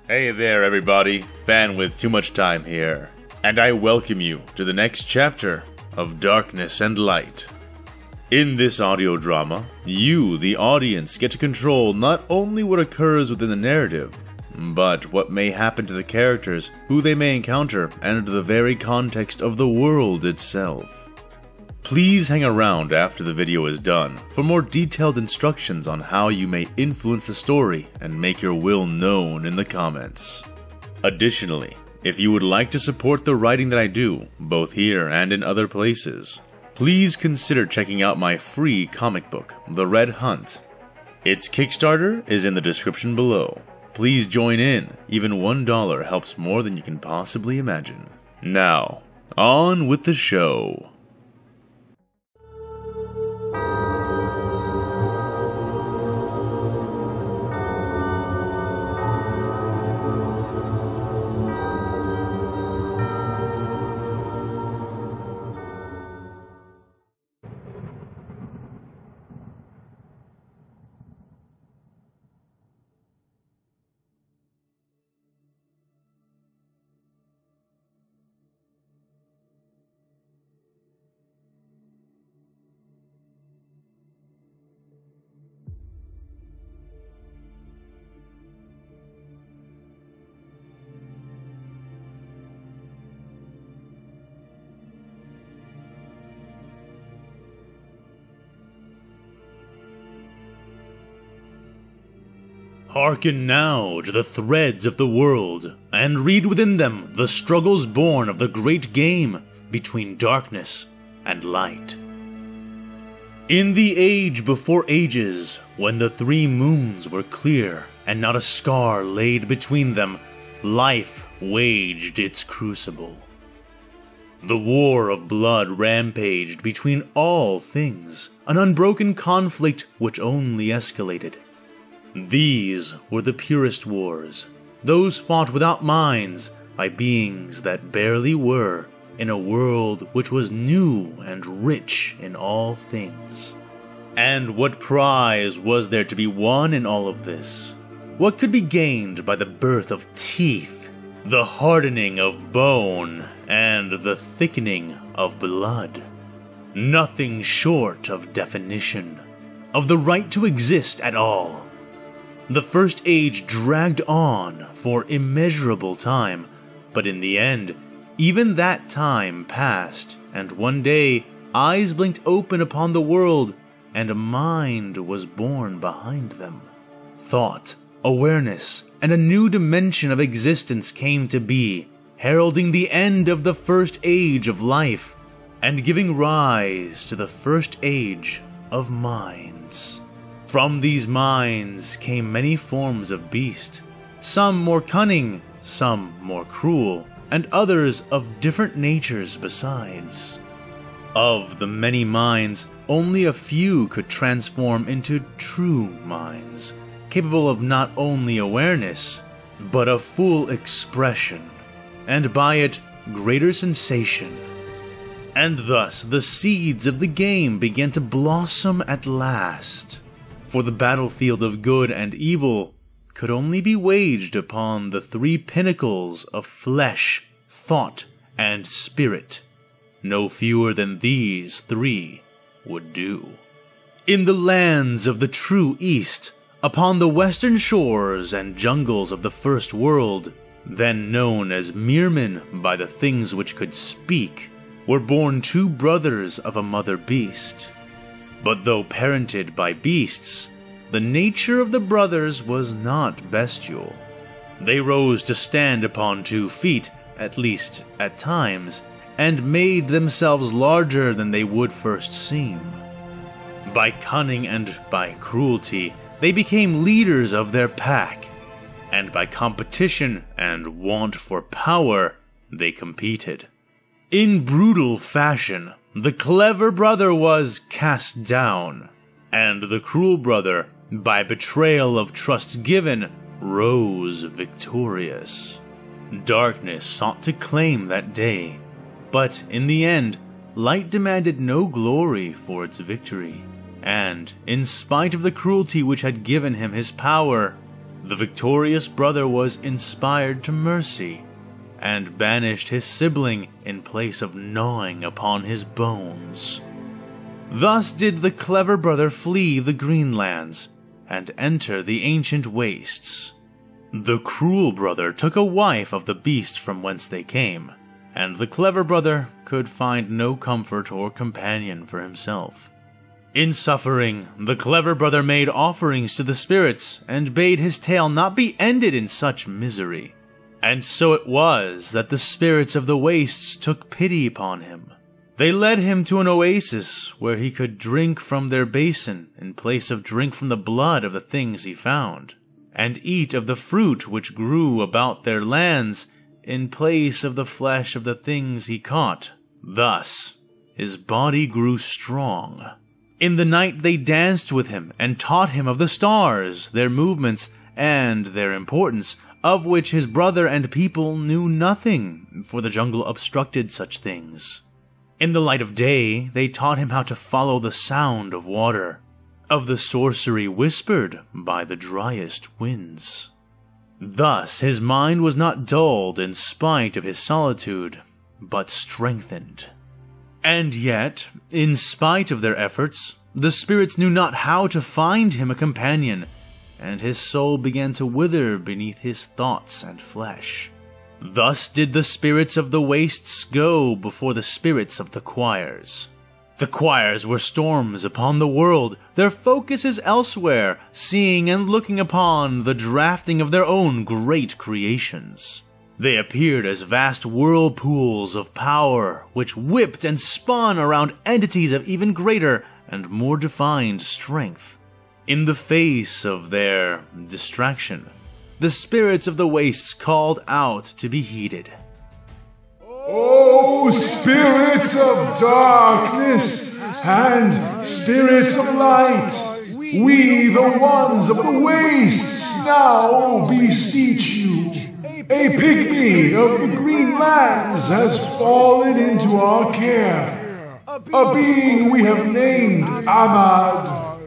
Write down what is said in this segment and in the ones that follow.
Hey there everybody, Fan with Too Much Time here, and I welcome you to the next chapter of Darkness and Light. In this audio drama, you, the audience, get to control not only what occurs within the narrative, but what may happen to the characters, who they may encounter, and the very context of the world itself. Please hang around after the video is done for more detailed instructions on how you may influence the story and make your will known in the comments. Additionally, if you would like to support the writing that I do, both here and in other places, please consider checking out my free comic book, The Red Hunt. Its Kickstarter is in the description below. Please join in, even $1 helps more than you can possibly imagine. Now, on with the show. Hearken now to the threads of the world, and read within them the struggles born of the great game between darkness and light. In the age before ages, when the three moons were clear and not a scar laid between them, life waged its crucible. The war of blood rampaged between all things, an unbroken conflict which only escalated. These were the purest wars, those fought without minds by beings that barely were, in a world which was new and rich in all things. And what prize was there to be won in all of this? What could be gained by the birth of teeth, the hardening of bone, and the thickening of blood? Nothing short of definition, of the right to exist at all. The First Age dragged on for immeasurable time, but in the end, even that time passed, and one day, eyes blinked open upon the world, and a mind was born behind them. Thought, awareness, and a new dimension of existence came to be, heralding the end of the First Age of life, and giving rise to the First Age of minds. From these minds came many forms of beast, some more cunning, some more cruel, and others of different natures besides. Of the many minds, only a few could transform into true minds, capable of not only awareness, but of full expression, and by it, greater sensation. And thus the seeds of the game began to blossom at last. For the battlefield of good and evil could only be waged upon the three pinnacles of flesh, thought, and spirit. No fewer than these three would do. In the lands of the true East, upon the western shores and jungles of the First World, then known as Meermen by the things which could speak, were born two brothers of a mother beast. But though parented by beasts, the nature of the brothers was not bestial. They rose to stand upon 2 feet, at least at times, and made themselves larger than they would first seem. By cunning and by cruelty, they became leaders of their pack, and by competition and want for power, they competed. In brutal fashion, the clever brother was cast down, and the cruel brother, by betrayal of trust given, rose victorious. Darkness sought to claim that day, but in the end, light demanded no glory for its victory, and, in spite of the cruelty which had given him his power, the victorious brother was inspired to mercy and banished his sibling in place of gnawing upon his bones. Thus did the clever brother flee the Greenlands and enter the ancient wastes. The cruel brother took a wife of the beast from whence they came, and the clever brother could find no comfort or companion for himself. In suffering, the clever brother made offerings to the spirits and bade his tale not be ended in such misery. And so it was that the spirits of the wastes took pity upon him. They led him to an oasis where he could drink from their basin in place of drink from the blood of the things he found, and eat of the fruit which grew about their lands in place of the flesh of the things he caught. Thus, his body grew strong. In the night they danced with him and taught him of the stars, their movements, and their importance, of which his brother and people knew nothing, for the jungle obstructed such things. In the light of day, they taught him how to follow the sound of water, of the sorcery whispered by the driest winds. Thus his mind was not dulled in spite of his solitude, but strengthened. And yet, in spite of their efforts, the spirits knew not how to find him a companion, and his soul began to wither beneath his thoughts and flesh. Thus did the spirits of the wastes go before the spirits of the choirs. The choirs were storms upon the world, their focus is elsewhere, seeing and looking upon the drafting of their own great creations. They appeared as vast whirlpools of power, which whipped and spun around entities of even greater and more defined strength. In the face of their distraction, the spirits of the wastes called out to be heeded. "O spirits of darkness and spirits of light, we the ones of the wastes now beseech you. A pygmy of the green lands has fallen into our care, a being we have named Ahmad.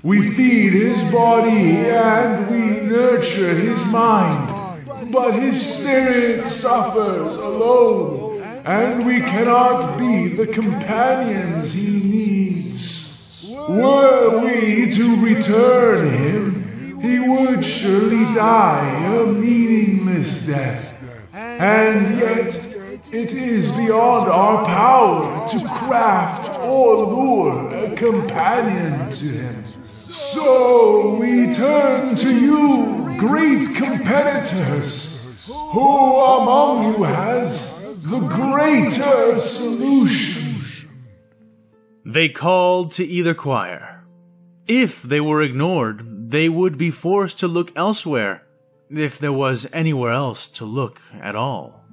We feed his body and we nurture his mind, but his spirit suffers alone, and we cannot be the companions he needs. Were we to return him, he would surely die a meaningless death. And yet, it is beyond our power to craft or lure a companion to him. So we turn to you, great competitors. Who among you has the greater solution?" They called to either choir. If they were ignored, they would be forced to look elsewhere, if there was anywhere else to look at all.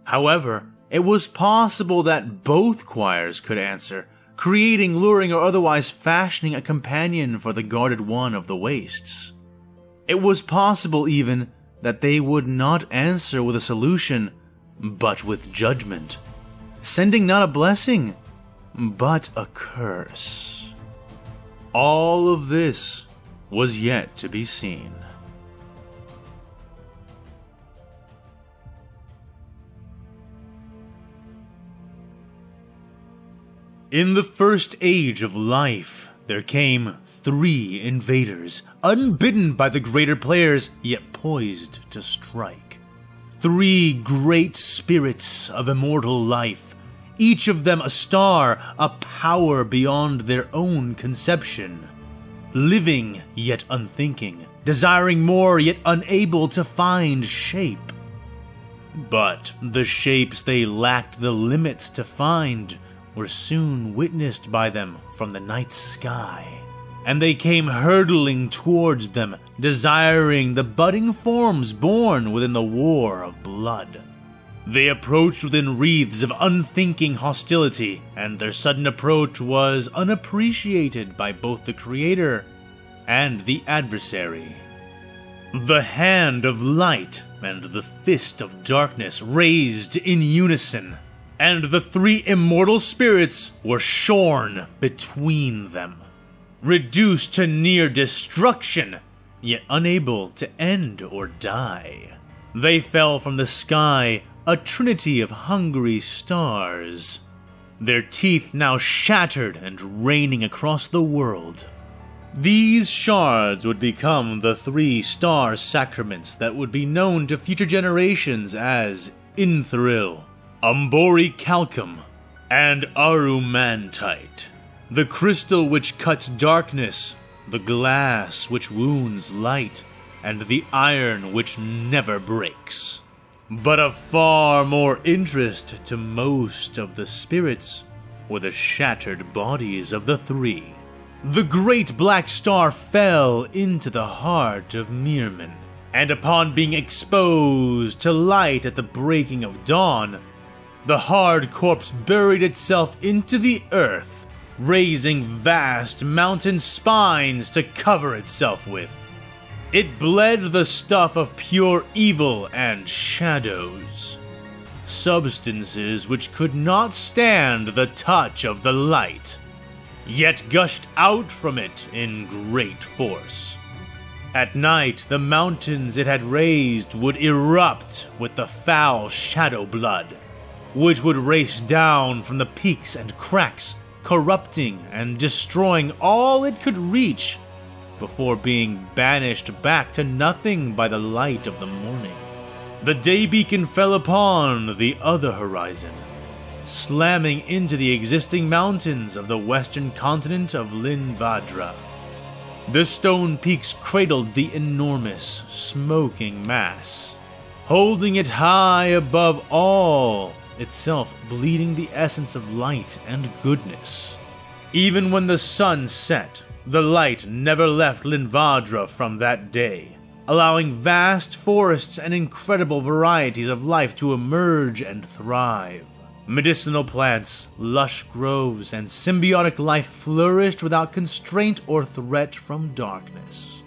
However, it was possible that both choirs could answer, creating, luring, or otherwise fashioning a companion for the guarded one of the wastes. It was possible even that they would not answer with a solution, but with judgment, sending not a blessing, but a curse. All of this was yet to be seen. In the first age of life, there came 3 invaders, unbidden by the greater players, yet poised to strike. 3 great spirits of immortal life, each of them a star, a power beyond their own conception. Living, yet unthinking, desiring more, yet unable to find shape. But the shapes they lacked the limits to find were soon witnessed by them from the night sky, and they came hurtling towards them, desiring the budding forms born within the war of blood. They approached within wreaths of unthinking hostility, and their sudden approach was unappreciated by both the creator and the adversary. The hand of light and the fist of darkness raised in unison, and the 3 immortal spirits were shorn between them. Reduced to near destruction, yet unable to end or die. They fell from the sky, a trinity of hungry stars, their teeth now shattered and raining across the world. These shards would become the 3 star sacraments that would be known to future generations as Inthril, Umboricalcum, and Arumantite, the crystal which cuts darkness, the glass which wounds light, and the iron which never breaks. But of far more interest to most of the spirits were the shattered bodies of the 3. The great black star fell into the heart of Mirman, and upon being exposed to light at the breaking of dawn, the hard corpse buried itself into the earth, raising vast mountain spines to cover itself with. It bled the stuff of pure evil and shadows, substances which could not stand the touch of the light, yet gushed out from it in great force. At night, the mountains it had raised would erupt with the foul shadow blood, which would race down from the peaks and cracks, corrupting and destroying all it could reach, before being banished back to nothing by the light of the morning. The day beacon fell upon the other horizon, slamming into the existing mountains of the western continent of Linvadra. The stone peaks cradled the enormous, smoking mass, holding it high above all, itself bleeding the essence of light and goodness. Even when the sun set, the light never left Linvadra from that day, allowing vast forests and incredible varieties of life to emerge and thrive. Medicinal plants, lush groves, and symbiotic life flourished without constraint or threat from darkness.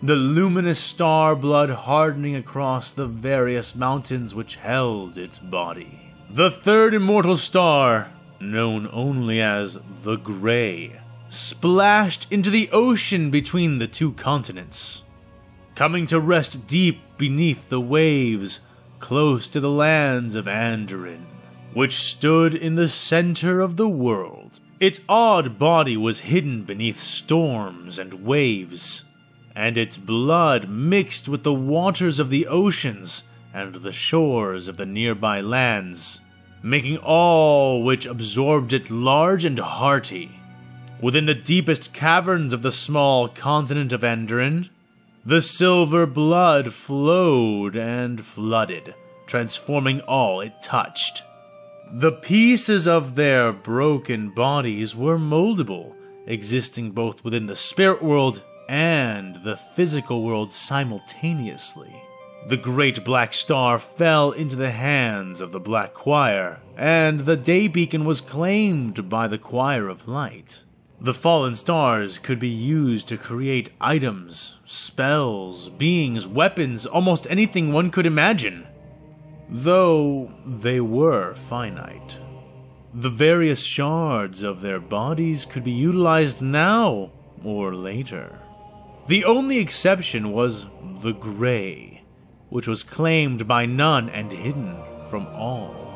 The luminous star blood hardening across the various mountains which held its body. The 3rd immortal star, known only as the Grey, splashed into the ocean between the 2 continents, coming to rest deep beneath the waves, close to the lands of Andoran, which stood in the center of the world. Its odd body was hidden beneath storms and waves, and its blood mixed with the waters of the oceans and the shores of the nearby lands, making all which absorbed it large and hearty. Within the deepest caverns of the small continent of Andoran, the silver blood flowed and flooded, transforming all it touched. The pieces of their broken bodies were moldable, existing both within the spirit world and the physical world simultaneously. The great black star fell into the hands of the Black Choir, and the day beacon was claimed by the Choir of Light. The fallen stars could be used to create items, spells, beings, weapons, almost anything one could imagine, though they were finite. The various shards of their bodies could be utilized now or later. The only exception was the Grey, which was claimed by none and hidden from all.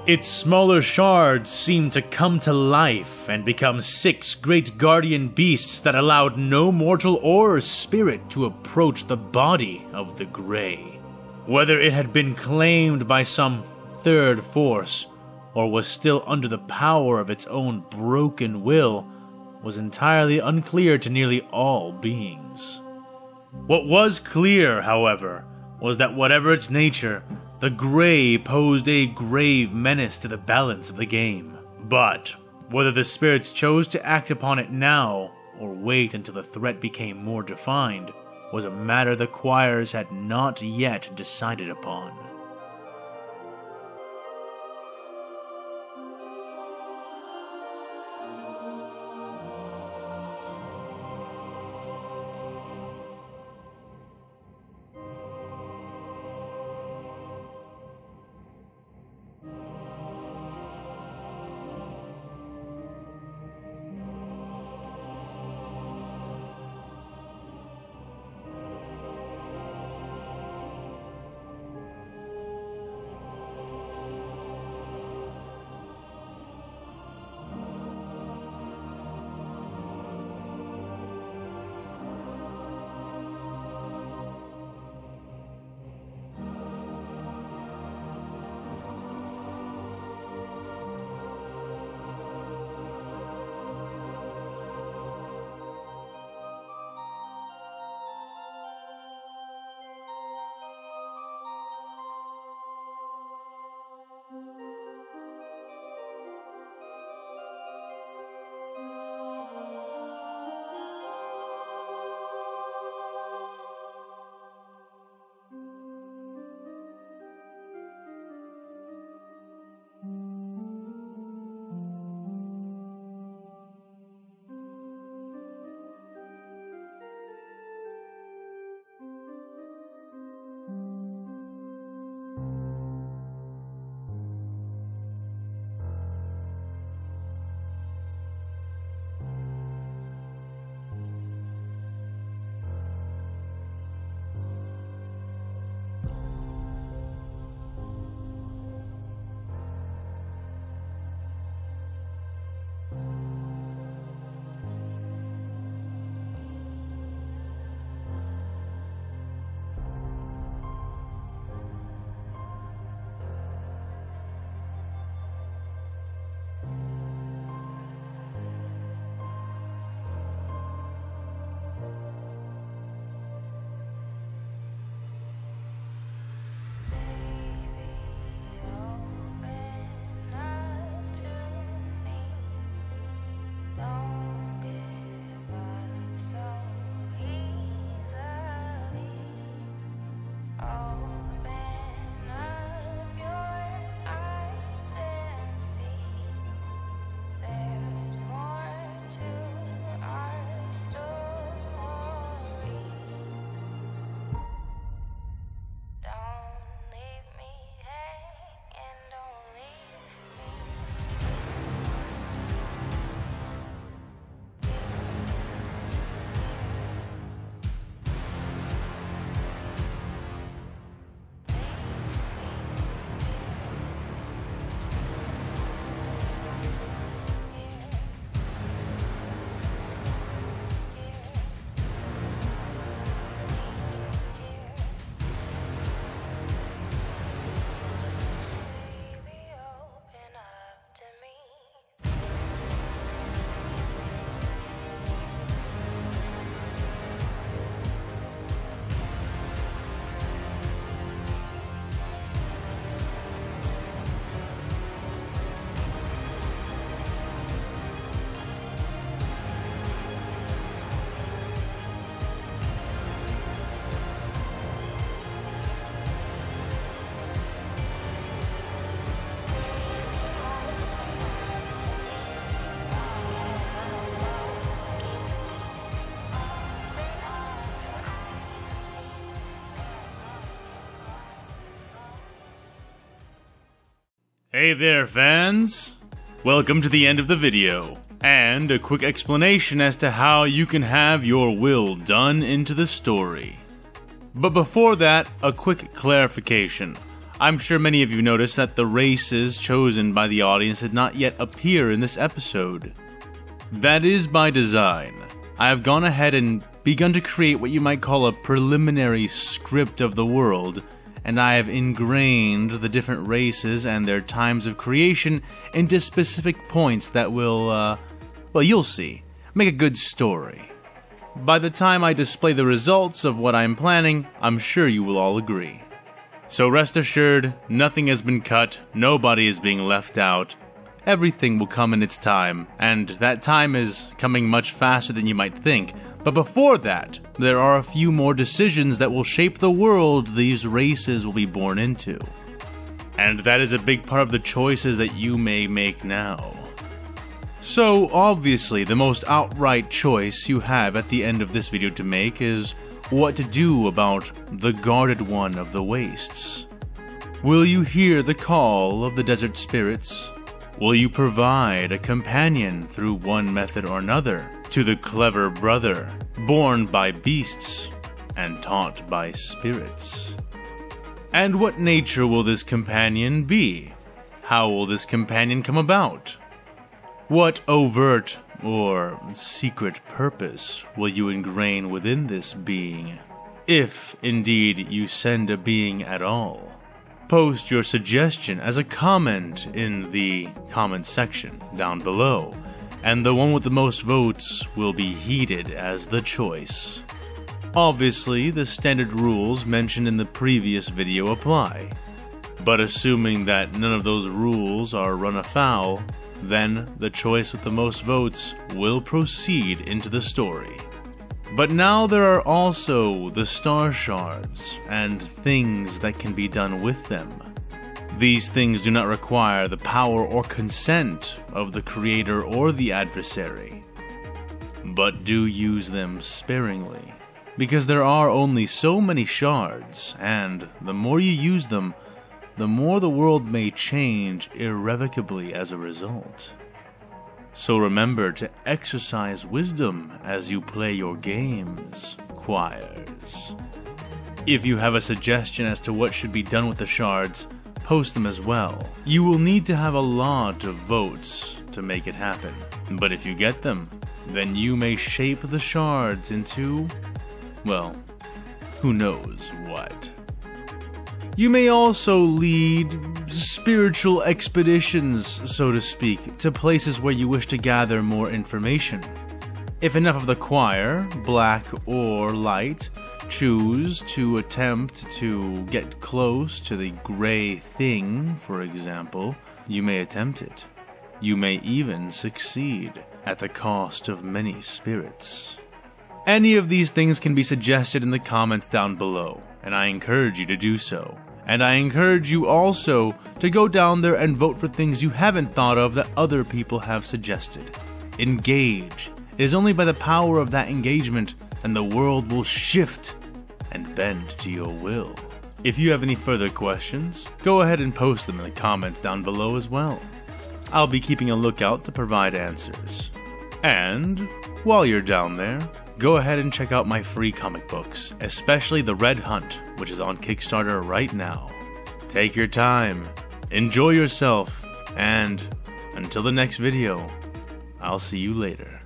Its smaller shards seemed to come to life and become 6 great guardian beasts that allowed no mortal or spirit to approach the body of the Grey. Whether it had been claimed by some third force or was still under the power of its own broken will was entirely unclear to nearly all beings. What was clear, however, was that whatever its nature, the Grey posed a grave menace to the balance of the game. But whether the spirits chose to act upon it now or wait until the threat became more defined was a matter the choirs had not yet decided upon. Hey there, fans! Welcome to the end of the video, and a quick explanation as to how you can have your will done into the story. But before that, a quick clarification. I'm sure many of you noticed that the races chosen by the audience did not yet appear in this episode. That is by design. I have gone ahead and begun to create what you might call a preliminary script of the world, and I have ingrained the different races and their times of creation into specific points that will, well, you'll see, make a good story. By the time I display the results of what I'm planning, I'm sure you will all agree. So rest assured, nothing has been cut, nobody is being left out. Everything will come in its time, and that time is coming much faster than you might think. But before that, there are a few more decisions that will shape the world these races will be born into. And that is a big part of the choices that you may make now. So, obviously, the most outright choice you have at the end of this video to make is what to do about the guarded one of the wastes. Will you hear the call of the desert spirits? Will you provide a companion through one method or another to the clever brother, born by beasts and taught by spirits? And what nature will this companion be? How will this companion come about? What overt or secret purpose will you ingrain within this being, if indeed you send a being at all? Post your suggestion as a comment in the comment section down below, and the one with the most votes will be heeded as the choice. Obviously, the standard rules mentioned in the previous video apply, but assuming that none of those rules are run afoul, then the choice with the most votes will proceed into the story. But now there are also the star shards and things that can be done with them. These things do not require the power or consent of the creator or the adversary, but do use them sparingly, because there are only so many shards, and the more you use them, the more the world may change irrevocably as a result. So remember to exercise wisdom as you play your games, choirs. If you have a suggestion as to what should be done with the shards, post them as well. You will need to have a lot of votes to make it happen, but if you get them, then you may shape the shards into, well, who knows what. You may also lead spiritual expeditions, so to speak, to places where you wish to gather more information. If enough of the choir, black or light, choose to attempt to get close to the gray thing, for example, you may attempt it. You may even succeed, at the cost of many spirits. Any of these things can be suggested in the comments down below, and I encourage you to do so. And I encourage you also to go down there and vote for things you haven't thought of that other people have suggested. Engage. It is only by the power of that engagement that the world will shift and bend to your will. If you have any further questions, go ahead and post them in the comments down below as well. I'll be keeping a lookout to provide answers. And while you're down there, go ahead and check out my free comic books, especially The Red Hunt, which is on Kickstarter right now. Take your time, enjoy yourself, and until the next video, I'll see you later.